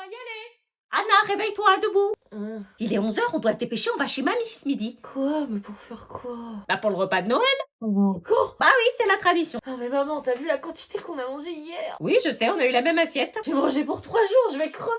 va y aller. Anna, réveille-toi, debout. Il est 11h, on doit se dépêcher, on va chez mamie ce midi. Quoi? Mais pour faire quoi? Bah pour le repas de Noël. Encore? Bah oui, c'est la tradition. Non mais maman, t'as vu la quantité qu'on a mangé hier? Oui, je sais, on a eu la même assiette. J'ai mangé pour 3 jours, je vais crever!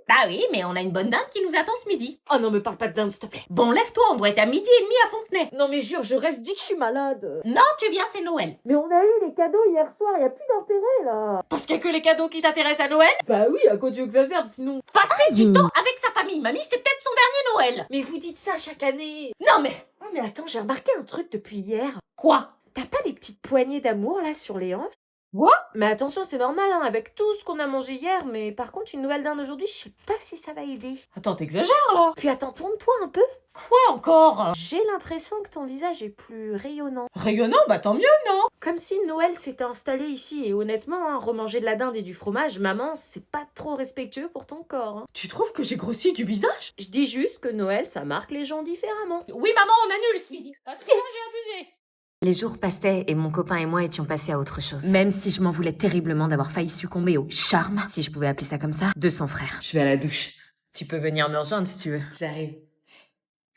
Bah oui, mais on a une bonne dinde qui nous attend ce midi. Oh non mais parle pas de dinde s'il te plaît. Bon, lève-toi, on doit être à 12h30 à Fontenay. Non mais jure, je reste dit que je suis malade. Non, tu viens, c'est Noël. Mais on a eu les cadeaux hier soir, y a plus d'intérêt là. Parce qu'il y a que les cadeaux qui t'intéressent à Noël. Bah oui, à quoi tu veux que ça serve sinon? Passer du temps avec sa famille, mamie, c'est peut-être son dernier Noël. Mais vous dites ça chaque année. Non mais... Oh mais attends, j'ai remarqué un truc depuis hier. Quoi? T'as pas des petites poignées d'amour là sur les hanches? Quoi? Mais attention, c'est normal hein, avec tout ce qu'on a mangé hier, mais par contre une nouvelle dinde aujourd'hui, je sais pas si ça va aider. Attends, t'exagères là. Puis attends, tourne-toi un peu. Quoi encore? J'ai l'impression que ton visage est plus rayonnant. Rayonnant, bah tant mieux, non? Comme si Noël s'était installé ici, et honnêtement, hein, remanger de la dinde et du fromage, maman, c'est pas trop respectueux pour ton corps. Hein. Tu trouves que j'ai grossi du visage? Je dis juste que Noël, ça marque les gens différemment. Oui, maman, on annule ce midi. Parce que moi, j'ai abusé. Les jours passaient et mon copain et moi étions passés à autre chose. Même si je m'en voulais terriblement d'avoir failli succomber au charme, si je pouvais appeler ça comme ça, de son frère. Je vais à la douche. Tu peux venir me rejoindre si tu veux. J'arrive.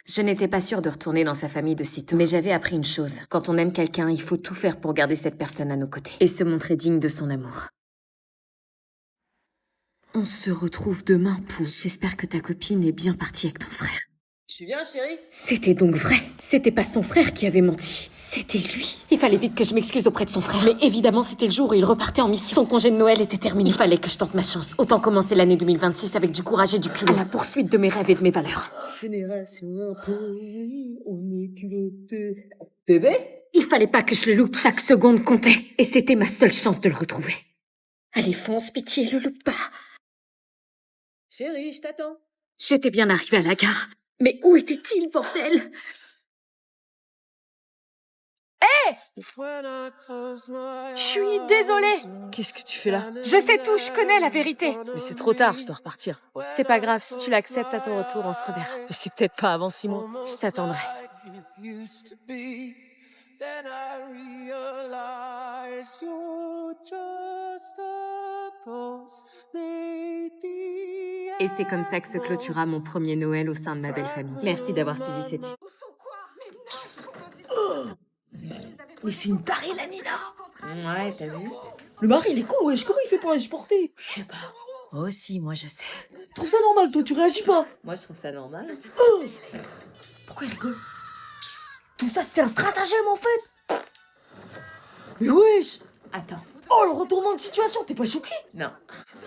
Je n'étais pas sûre de retourner dans sa famille de sitôt, mais j'avais appris une chose. Quand on aime quelqu'un, il faut tout faire pour garder cette personne à nos côtés et se montrer digne de son amour. On se retrouve demain pour... J'espère que ta copine est bien partie avec ton frère. Tu viens, chérie? C'était donc vrai. C'était pas son frère qui avait menti. C'était lui. Il fallait vite que je m'excuse auprès de son frère. Mais évidemment, c'était le jour où il repartait en mission. Son congé de Noël était terminé. Il fallait que je tente ma chance. Autant commencer l'année 2026 avec du courage et du culot. À la poursuite de mes rêves et de mes valeurs. Génération un peu, on est culotté. Bébé? Il fallait pas que je le loupe. Chaque seconde comptait. Et c'était ma seule chance de le retrouver. Allez, fonce, pitié, le loupe pas. Chérie, je t'attends. J'étais bien arrivée à la gare. Mais où était-il, bordel? Je suis désolée. Qu'est-ce que tu fais là? Je sais tout, je connais la vérité. Mais c'est trop tard, je dois repartir. C'est pas grave, si tu l'acceptes à ton retour, on se reverra. Mais c'est peut-être pas avant 6 mois. Je t'attendrai. Et c'est comme ça que se clôtura mon premier Noël au sein de ma belle famille. Merci d'avoir suivi cette histoire. Mais c'est une tarée, la Nina. Ouais, t'as vu? Le mari, il est con, wesh. Comment il fait pour la supporter? Je sais pas. Oh si, moi je sais. Je trouve ça normal, toi, tu réagis pas. Moi je trouve ça normal. Pourquoi il rigole? Tout ça, c'était un stratagème, en fait. Mais wesh. Attends. Oh, le retournement de situation, t'es pas choqué? Non.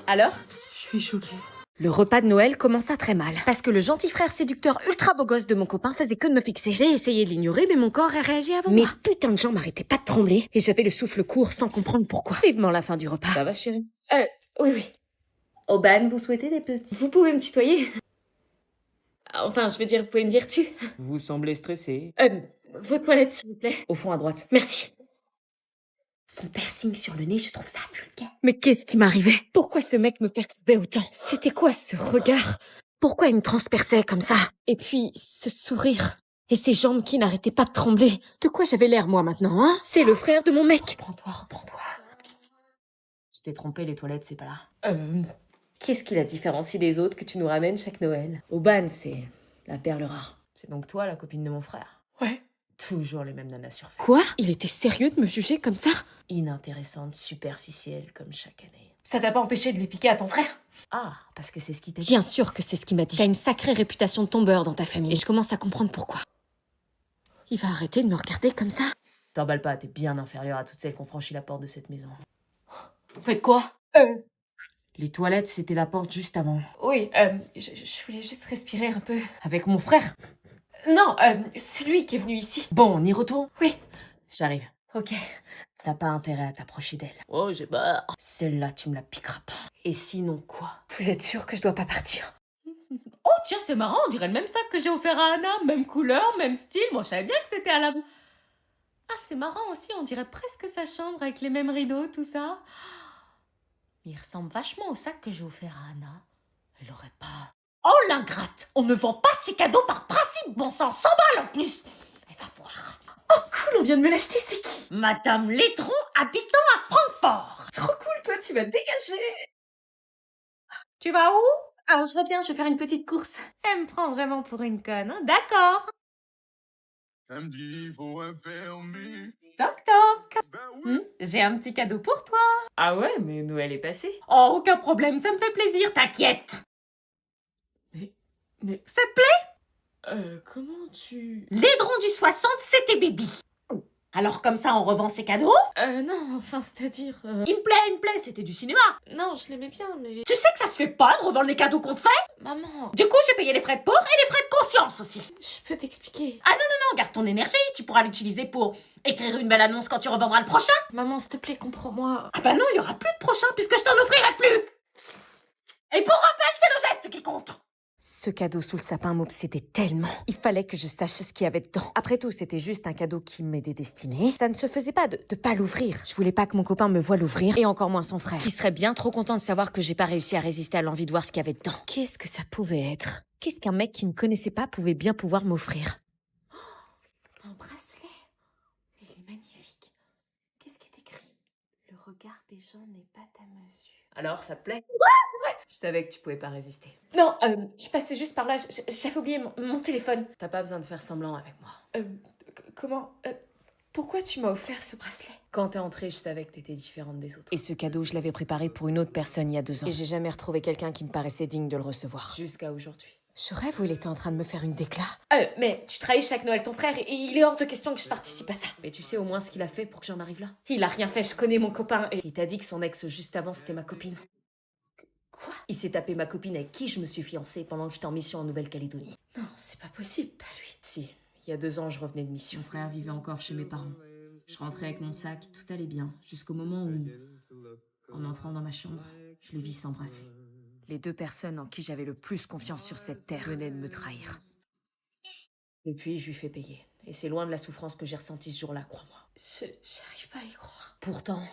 Alors? Je suis choquée. Le repas de Noël commença très mal, parce que le gentil frère séducteur ultra beau gosse de mon copain faisait que de me fixer. J'ai essayé de l'ignorer, mais mon corps a réagi avant moi. Mes putains de jambes m'arrêtaient pas de trembler, et j'avais le souffle court sans comprendre pourquoi. Vivement la fin du repas. Ça va, chérie? Oui. Aubane, vous souhaitez des petits? Vous pouvez me tutoyer? Enfin, je veux dire, vous pouvez me dire tu. Vous semblez stressé. Vos toilettes, s'il vous plaît. Au fond, à droite. Merci. Son piercing sur le nez, je trouve ça vulgaire. Mais qu'est-ce qui m'arrivait? Pourquoi ce mec me perturbait autant? C'était quoi ce regard? Pourquoi il me transperçait comme ça? Et puis, ce sourire. Et ces jambes qui n'arrêtaient pas de trembler. De quoi j'avais l'air, moi, maintenant, hein? C'est le frère de mon mec. Reprends-toi. Tu t'es trompé, les toilettes, c'est pas là. Qu'est-ce qui la différencie des autres que tu nous ramènes chaque Noël? Aubane, c'est la perle rare. C'est donc toi, la copine de mon frère? Ouais. Toujours les mêmes nanas surfaites. Quoi? Il était sérieux de me juger comme ça? Inintéressante, superficielle, comme chaque année. Ça t'a pas empêché de les piquer à ton frère? Ah, parce que c'est ce qui t'a dit. Bien sûr que c'est ce qu'il m'a dit. T'as une sacrée réputation de tombeur dans ta famille. Et je commence à comprendre pourquoi. Il va arrêter de me regarder comme ça? T'emballes pas, t'es bien inférieure à toutes celles qui ont franchi la porte de cette maison. Vous faites quoi? Les toilettes, c'était la porte juste avant. Oui, je voulais juste respirer un peu. Avec mon frère? Non, c'est lui qui est venu ici. Bon, on y retourne? Oui. J'arrive. Ok. T'as pas intérêt à t'approcher d'elle. Oh, j'ai peur. Celle-là, tu me la piqueras pas. Et sinon quoi? Vous êtes sûr que je dois pas partir? Oh tiens, c'est marrant, on dirait le même sac que j'ai offert à Anna. Même couleur, même style. Bon, je savais bien que c'était à la... Ah, c'est marrant aussi, on dirait presque sa chambre avec les mêmes rideaux, tout ça. Mais il ressemble vachement au sac que j'ai offert à Anna. Elle aurait pas... Oh l'ingrate! On ne vend pas ses cadeaux par principe, bon sang, 100 balles en plus! Elle va voir. Oh cool, on vient de me l'acheter, c'est qui? Madame Létron, habitant à Francfort. Trop cool, toi, tu vas te dégager. Tu vas où? Alors je reviens, je vais faire une petite course. Elle me prend vraiment pour une conne, hein. D'accord. Toc toc. J'ai un petit cadeau pour toi. Ah ouais, mais Noël est passé. Oh, aucun problème, ça me fait plaisir, t'inquiète. Mais... Ça te plaît? Comment tu... L'aidron du 60, c'était Bibi. Alors comme ça, on revend ses cadeaux? Non, enfin, c'est-à-dire... Il me plaît, c'était du cinéma. Non, je l'aimais bien, mais... Tu sais que ça se fait pas de revendre les cadeaux qu'on te fait? Maman... Du coup, j'ai payé les frais de port et les frais de conscience aussi. Je peux t'expliquer. Ah non, garde ton énergie, tu pourras l'utiliser pour écrire une belle annonce quand tu revendras le prochain. Maman, s'il te plaît, comprends-moi. Ah bah non, il y aura plus de prochain puisque je t'en offrirai plus. Et pour rappel, c'est le geste qui compte. Ce cadeau sous le sapin m'obsédait tellement. Il fallait que je sache ce qu'il y avait dedans. Après tout, c'était juste un cadeau qui m'était destiné. Ça ne se faisait pas de pas l'ouvrir. Je voulais pas que mon copain me voie l'ouvrir, et encore moins son frère, qui serait bien trop content de savoir que j'ai pas réussi à résister à l'envie de voir ce qu'il y avait dedans. Qu'est-ce que ça pouvait être? Qu'est-ce qu'un mec qui me connaissait pas pouvait bien pouvoir m'offrir? Un bracelet. Il est magnifique. Qu'est-ce qui est écrit? Le regard des gens n'est pas ta mesure. Alors, ça te plaît? Ouais. Je savais que tu pouvais pas résister. Non, je passais juste par là. J'avais oublié mon téléphone. T'as pas besoin de faire semblant avec moi. Comment... pourquoi tu m'as offert ce bracelet? Quand t'es entrée, je savais que t'étais différente des autres. Et ce cadeau, je l'avais préparé pour une autre personne il y a 2 ans. Et j'ai jamais retrouvé quelqu'un qui me paraissait digne de le recevoir. Jusqu'à aujourd'hui. Ce rêve où il était en train de me faire une déclat. Mais tu trahis chaque Noël ton frère et il est hors de question que je participe à ça. Mais tu sais au moins ce qu'il a fait pour que j'en arrive là? Il a rien fait, je connais mon copain et... Il t'a dit que son ex juste avant c'était ma copine. Quoi? Il s'est tapé ma copine avec qui je me suis fiancée pendant que j'étais en mission en Nouvelle-Calédonie. Non, c'est pas possible, pas lui. Si, il y a 2 ans je revenais de mission. Mon frère vivait encore chez mes parents. Je rentrais avec mon sac, tout allait bien, jusqu'au moment où, en entrant dans ma chambre, je les vis s'embrasser. Les 2 personnes en qui j'avais le plus confiance sur cette terre venaient de me trahir. Et puis, je lui fais payer. Et c'est loin de la souffrance que j'ai ressentie ce jour-là, crois-moi. J'arrive pas à y croire. Pourtant,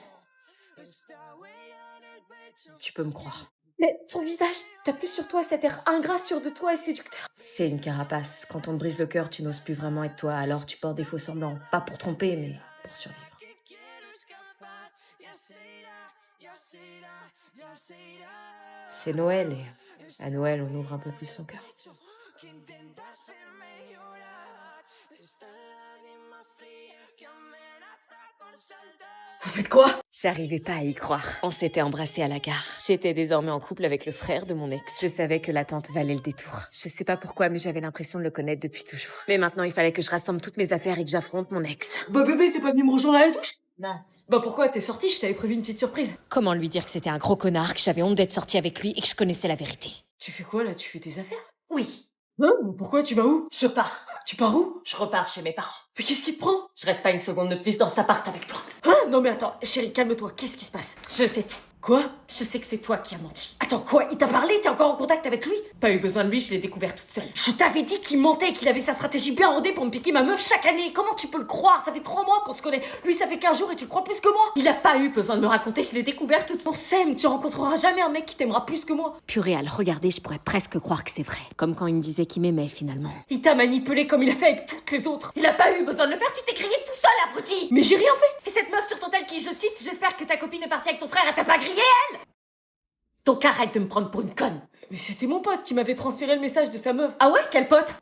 tu peux me croire. Mais ton visage, t'as plus sur toi cet air ingrat sûr de toi et séducteur. C'est une carapace. Quand on te brise le cœur, tu n'oses plus vraiment être toi. Alors tu portes des faux semblants. Pas pour tromper, mais pour survivre. C'est Noël et à Noël, on ouvre un peu plus son cœur. Vous faites quoi? J'arrivais pas à y croire. On s'était embrassés à la gare. J'étais désormais en couple avec le frère de mon ex. Je savais que l'attente valait le détour. Je sais pas pourquoi, mais j'avais l'impression de le connaître depuis toujours. Mais maintenant, il fallait que je rassemble toutes mes affaires et que j'affronte mon ex. Bah bébé, t'es pas venu me rejoindre à la douche? Non. Bah pourquoi? T'es sortie, je t'avais prévu une petite surprise. Comment lui dire que c'était un gros connard, que j'avais honte d'être sortie avec lui et que je connaissais la vérité? Tu fais quoi là? Tu fais tes affaires? Oui, Hein? Pourquoi? Tu vas où? je pars. Tu pars où? Je repars chez mes parents. Mais qu'est-ce qui te prend? Je reste pas une seconde de plus dans cet appart avec toi. Hein? Non mais attends, chérie, calme-toi, qu'est-ce qui se passe? Je sais tout. Quoi? Je sais que c'est toi qui as menti. Attends, quoi? Il t'a parlé? T'es encore en contact avec lui? Pas eu besoin de lui, je l'ai découvert toute seule. Je t'avais dit qu'il mentait, qu'il avait sa stratégie bien rodée pour me piquer ma meuf chaque année. Comment tu peux le croire? Ça fait 3 mois qu'on se connaît. Lui, ça fait 15 jours et tu le crois plus que moi? Il a pas eu besoin de me raconter, je l'ai découvert toute seule. On s'aime, tu rencontreras jamais un mec qui t'aimera plus que moi. Purée, à le regarder, je pourrais presque croire que c'est vrai. Comme quand il me disait qu'il m'aimait finalement. Il t'a manipulé comme il a fait avec toutes les autres. Il a pas eu besoin de le faire, tu t'es grillé tout seul, abruti. Mais j'ai rien fait. Et cette meuf sur ton tel qui, je cite, j'espère que ta copine est partie avec ton frère, elle t'a pas grillé, elle? Donc arrête de me prendre pour une conne. Mais c'était mon pote qui m'avait transféré le message de sa meuf. Ah ouais, quel pote?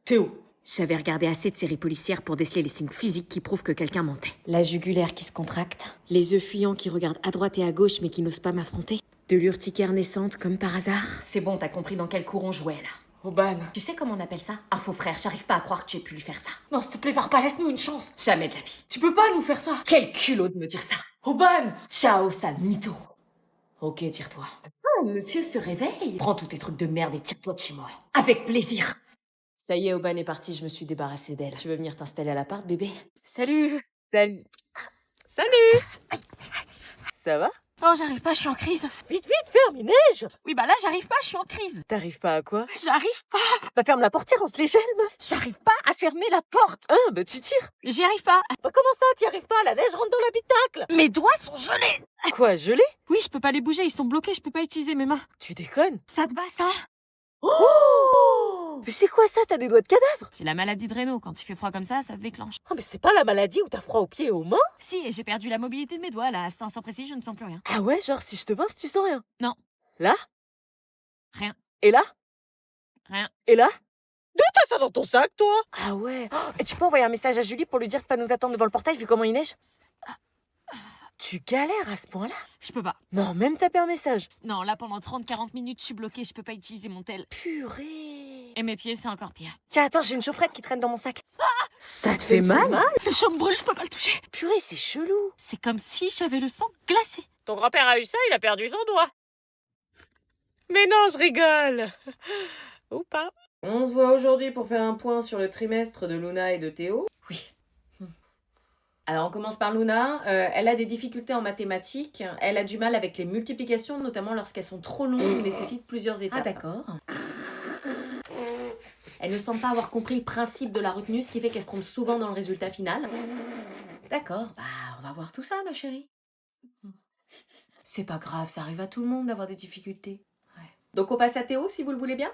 Théo. J'avais regardé assez de séries policières pour déceler les signes physiques qui prouvent que quelqu'un mentait. La jugulaire qui se contracte, les yeux fuyants qui regardent à droite et à gauche mais qui n'osent pas m'affronter, de l'urticaire naissante comme par hasard. C'est bon, t'as compris dans quel cours on jouait, là. Aubane. Tu sais comment on appelle ça? Un faux frère, j'arrive pas à croire que tu aies pu lui faire ça. Non, s'il te plaît, pars pas, laisse-nous une chance. Jamais de la vie. Tu peux pas nous faire ça. Quel culot de me dire ça. Aubane. Ciao, sale mytho. Ok, tire-toi. Ah, monsieur se réveille. Prends tous tes trucs de merde et tire-toi de chez moi. Avec plaisir. Ça y est, Aubane est partie, je me suis débarrassée d'elle. Tu veux venir t'installer à l'appart, bébé? Salut. Salut. Salut. Ça va? Oh, j'arrive pas, je suis en crise. Vite, ferme, il neige. Oui, bah là, j'arrive pas, je suis en crise. T'arrives pas à quoi? J'arrive pas. Bah ferme la portière, on se les gèle, meuf. J'arrive pas à fermer la porte. Hein, bah tu tires. J'y arrive pas. Bah comment ça, t'y arrives pas? La neige rentre dans l'habitacle. Mes doigts sont gelés. Quoi, gelé? Oui, je peux pas les bouger, ils sont bloqués, je peux pas utiliser mes mains. Tu déconnes? Ça te va, ça? Oh! Mais c'est quoi ça? T'as des doigts de cadavre? J'ai la maladie de Raynaud. Quand il fait froid comme ça se déclenche. Oh, mais c'est pas la maladie où t'as froid aux pieds et aux mains? Si, et j'ai perdu la mobilité de mes doigts, là. À cet instant précis, je ne sens plus rien. Ah ouais, genre si je te pince, tu sens rien? Non. Là? Rien. Et là? Rien. Et là? T'as ça dans ton sac, toi? Ah ouais. Et tu peux envoyer un message à Julie pour lui dire de pas nous attendre devant le portail vu comment il neige? Tu galères à ce point-là? Je peux pas. Non, même taper un message. Non, là, pendant 30-40 minutes, je suis bloquée, je peux pas utiliser mon tel. Purée. Et mes pieds, c'est encore pire. Tiens, attends, j'ai une chaufferette qui traîne dans mon sac. Ça te fait mal? Le champ me brûle, je peux pas le toucher. Purée, c'est chelou. C'est comme si j'avais le sang glacé. Ton grand-père a eu ça, il a perdu son doigt. Mais non, je rigole. Ou pas. On se voit aujourd'hui pour faire un point sur le trimestre de Luna et de Théo. Oui. Alors on commence par Luna. Elle a des difficultés en mathématiques. Elle a du mal avec les multiplications, notamment lorsqu'elles sont trop longues et nécessitent plusieurs étapes. Ah d'accord. Elle ne semble pas avoir compris le principe de la retenue, ce qui fait qu'elle se trompe souvent dans le résultat final. D'accord. Bah, on va voir tout ça, ma chérie. C'est pas grave, ça arrive à tout le monde d'avoir des difficultés. Donc on passe à Théo, si vous le voulez bien.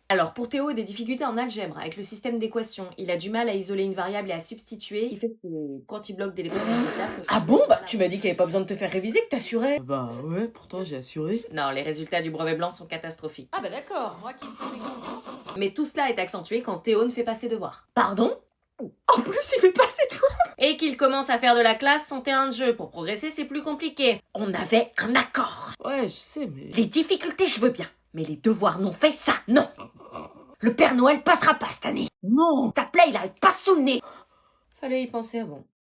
Alors pour Théo, des difficultés en algèbre, avec le système d'équations. Il a du mal à isoler une variable et à substituer. Il fait que quand il bloque des lettres d'étape... Ah bon? Bah, tu m'as dit qu'il n'y avait pas besoin de te faire réviser, que t'assurais. Bah ouais, pourtant j'ai assuré. Non, les résultats du brevet blanc sont catastrophiques. Ah bah d'accord, moi qui me faisais confiance. Mais tout cela est accentué quand Théo ne fait pas ses devoirs. Pardon? En plus, il fait pas cette fois. Et qu'il commence à faire de la classe son terrain de jeu. Pour progresser, c'est plus compliqué. On avait un accord. Ouais, je sais, mais... Les difficultés, je veux bien. Mais les devoirs non faits, ça, non. Le Père Noël passera pas cette année. Non! Ta plaie, il arrête pas sous le nez. Fallait y penser avant.